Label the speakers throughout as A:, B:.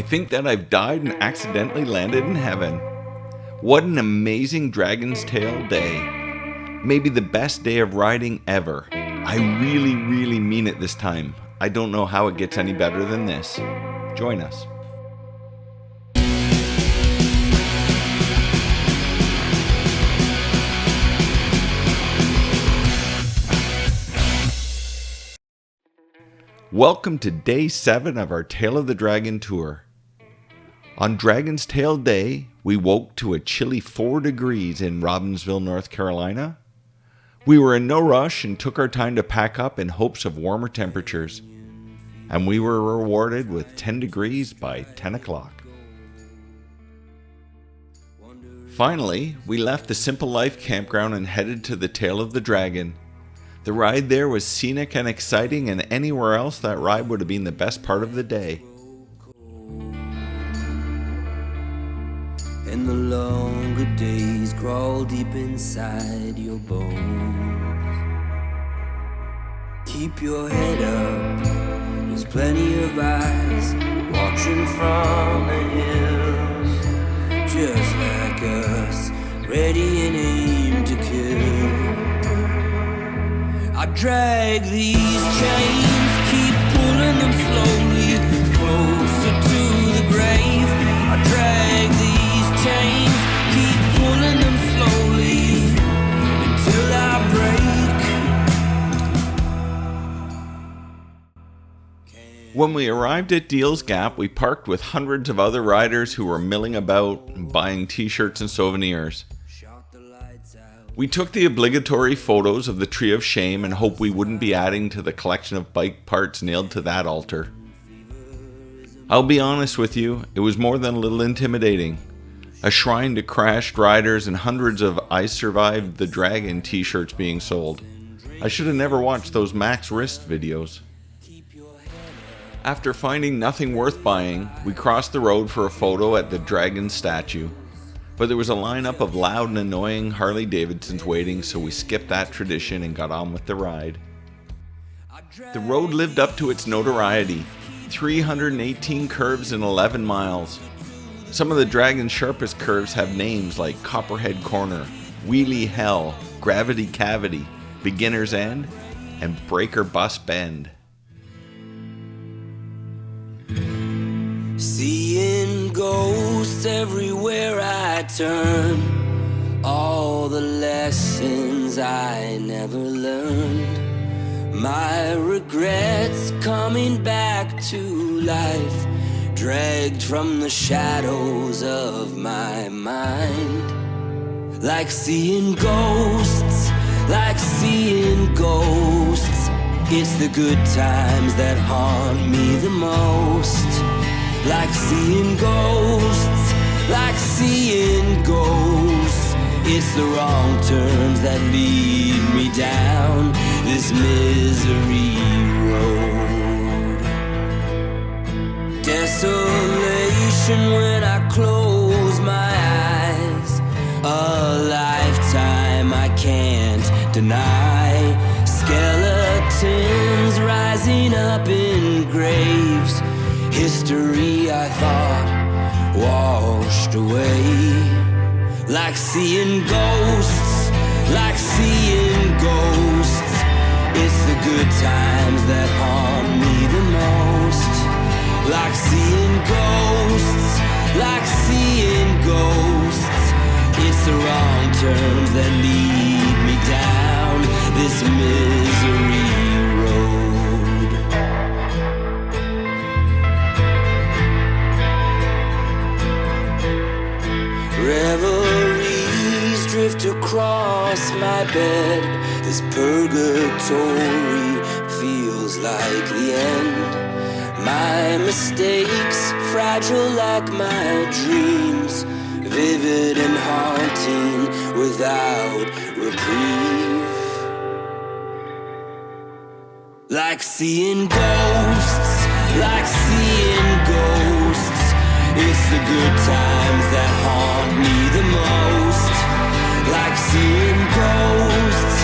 A: think that I've died and accidentally landed in heaven. What an amazing Dragon's Tail day. Maybe the best day of riding ever. I really mean it this time. I don't know how it gets any better than this. Join us. Welcome to day 7 of our Tail of the Dragon tour. On Dragon's Tail Day, we woke to a chilly 4 degrees in Robbinsville, North Carolina. We were in no rush and took our time to pack up in hopes of warmer temperatures. And we were rewarded with 10 degrees by 10 o'clock. Finally, we left the Simple Life Campground and headed to the Tail of the Dragon. The ride there was scenic and exciting, and anywhere else that ride would have been the best part of the day.
B: And the longer days crawl deep inside your bones. Keep your head up, there's plenty of eyes watching from the hills, just like us, ready and aim to kill. I drag these chains, keep pulling them slowly closer to the grave. I drag these chains, keep pulling them slowly until I break.
A: When we arrived at Deal's Gap, we parked with hundreds of other riders who were milling about and buying t-shirts and souvenirs. We took the obligatory photos of the Tree of Shame and hoped we wouldn't be adding to the collection of bike parts nailed to that altar. I'll be honest with you, it was more than a little intimidating. A shrine to crashed riders and hundreds of I Survived the Dragon t-shirts being sold. I should have never watched those Max Wrist videos. After finding nothing worth buying, we crossed the road for a photo at the dragon statue. But there was a lineup of loud and annoying Harley Davidsons waiting, so we skipped that tradition and got on with the ride. The road lived up to its notoriety. 318 curves in 11 miles. Some of the Dragon's sharpest curves have names like Copperhead Corner, Wheelie Hell, Gravity Cavity, Beginner's End, and Breaker Bus Bend.
B: Seeing ghosts everywhere I turn, all the lessons I never learned, my regrets coming back to life, dragged from the shadows of my mind. Like seeing ghosts, it's the good times that haunt me the most. Like seeing ghosts, it's the wrong turns that lead me down this misery road. Desolation when I close my eyes, a lifetime I can't deny. Skeletons rising up in graves, history I thought washed away. Like seeing ghosts, it's the good times that haunt me the most. Like seeing ghosts, it's the wrong turns that lead me down this misery road. Reveries drift across my bed. This purgatory feels like the end. My mistakes, fragile like my dreams, vivid and haunting without reprieve. Like seeing ghosts, it's the good times that haunt me the most. Like seeing ghosts,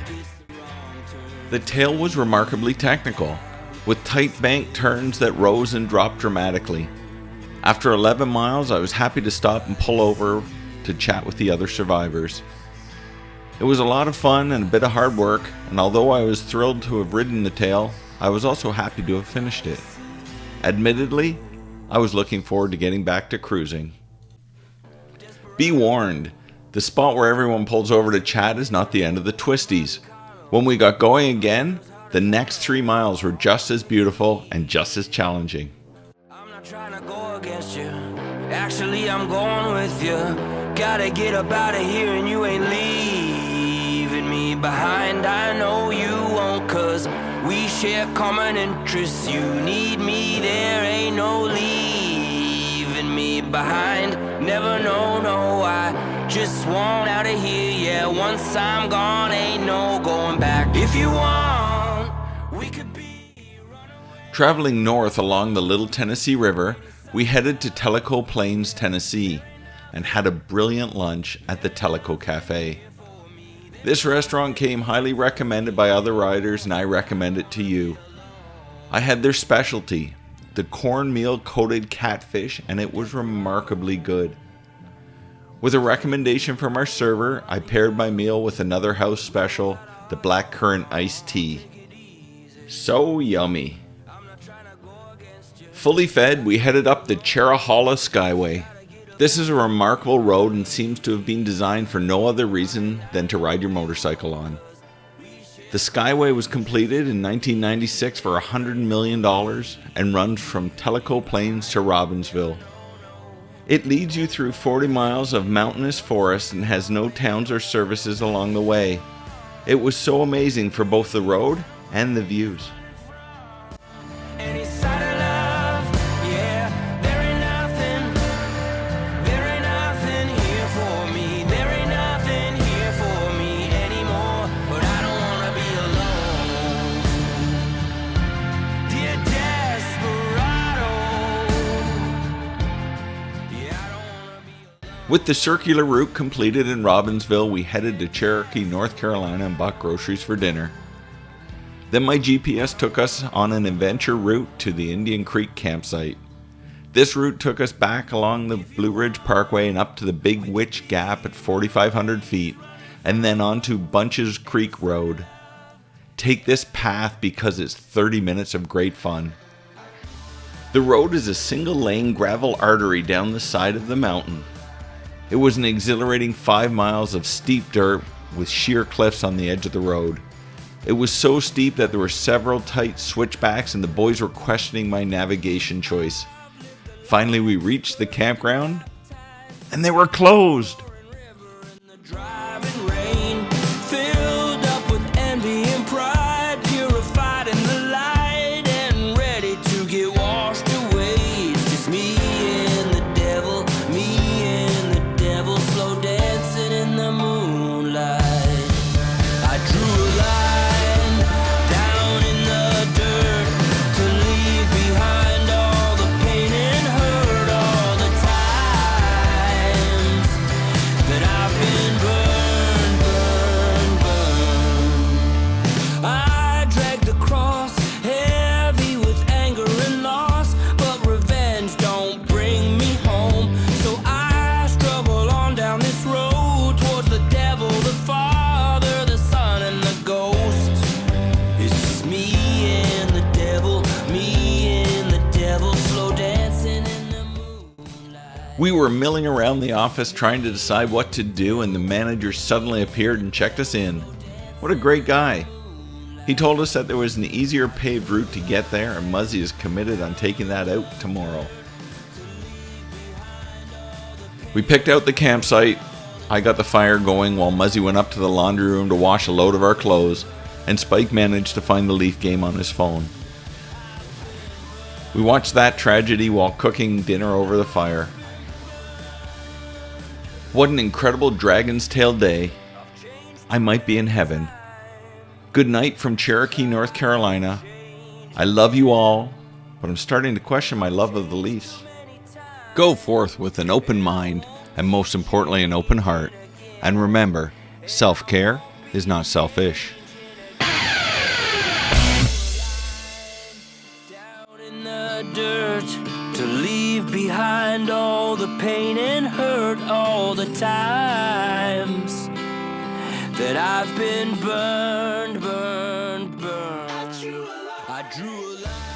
B: it's the wrong turn.
A: The tail was remarkably technical. with tight bank turns that rose and dropped dramatically. After 11 miles, I was happy to stop and pull over to chat with the other survivors. It was a lot of fun and a bit of hard work, and although I was thrilled to have ridden the trail, I was also happy to have finished it. Admittedly, I was looking forward to getting back to cruising. Be warned, the spot where everyone pulls over to chat is not the end of the twisties. When we got going again, the next 3 miles were just as beautiful and just as challenging.
B: I'm not trying to go against you. Actually, I'm going with you. Gotta get up out of here and you ain't leaving me behind. I know you won't, cause we share common interests. You need me, there ain't no leaving me behind. Never know, no, I just want out of here. Yeah, once I'm gone, ain't no going back. If you want, we could be.
A: Traveling north along the Little Tennessee River, we headed to Tellico Plains, Tennessee, and had a brilliant lunch at the Tellico Cafe. This restaurant came highly recommended by other riders, and I recommend it to you. I had their specialty, the cornmeal coated catfish, and it was remarkably good. With a recommendation from our server, I paired my meal with another house special, the blackcurrant iced tea. So yummy. Fully fed, we headed up the Cherokee Skyway. This is a remarkable road and seems to have been designed for no other reason than to ride your motorcycle on. The Skyway was completed in 1996 for $100 million and runs from Tellico Plains to Robbinsville. It leads you through 40 miles of mountainous forest and has no towns or services along the way. It was so amazing for both the road and the views. With the circular route completed in Robbinsville, we headed to Cherokee, North Carolina and bought groceries for dinner. Then my GPS took us on an adventure route to the Indian Creek campsite. This route took us back along the Blue Ridge Parkway and up to the Big Witch Gap at 4,500 feet, and then on to Bunches Creek Road. Take this path because it's 30 minutes of great fun. The road is a single-lane gravel artery down the side of the mountain. It was an exhilarating 5 miles of steep dirt with sheer cliffs on the edge of the road. It was so steep that there were several tight switchbacks and the boys were questioning my navigation choice. Finally, we reached the campground and they were closed. We were milling around the office trying to decide what to do, and the manager suddenly appeared and checked us in. What a great guy. He told us that there was an easier paved route to get there, and Muzzy is committed on taking that out tomorrow. We picked out the campsite. I got the fire going while Muzzy went up to the laundry room to wash a load of our clothes, and Spike managed to find the Leaf game on his phone. We watched that tragedy while cooking dinner over the fire. What an incredible Dragon's Tail day. I might be in heaven. Good night from Cherokee, North Carolina. I love you all, but I'm starting to question my love of the Leafs. Go forth with an open mind, and most importantly, an open heart. And remember, self-care is not selfish.
B: heart to leave behind all the pain and hurt, all the times that I've been burned. I drew a line.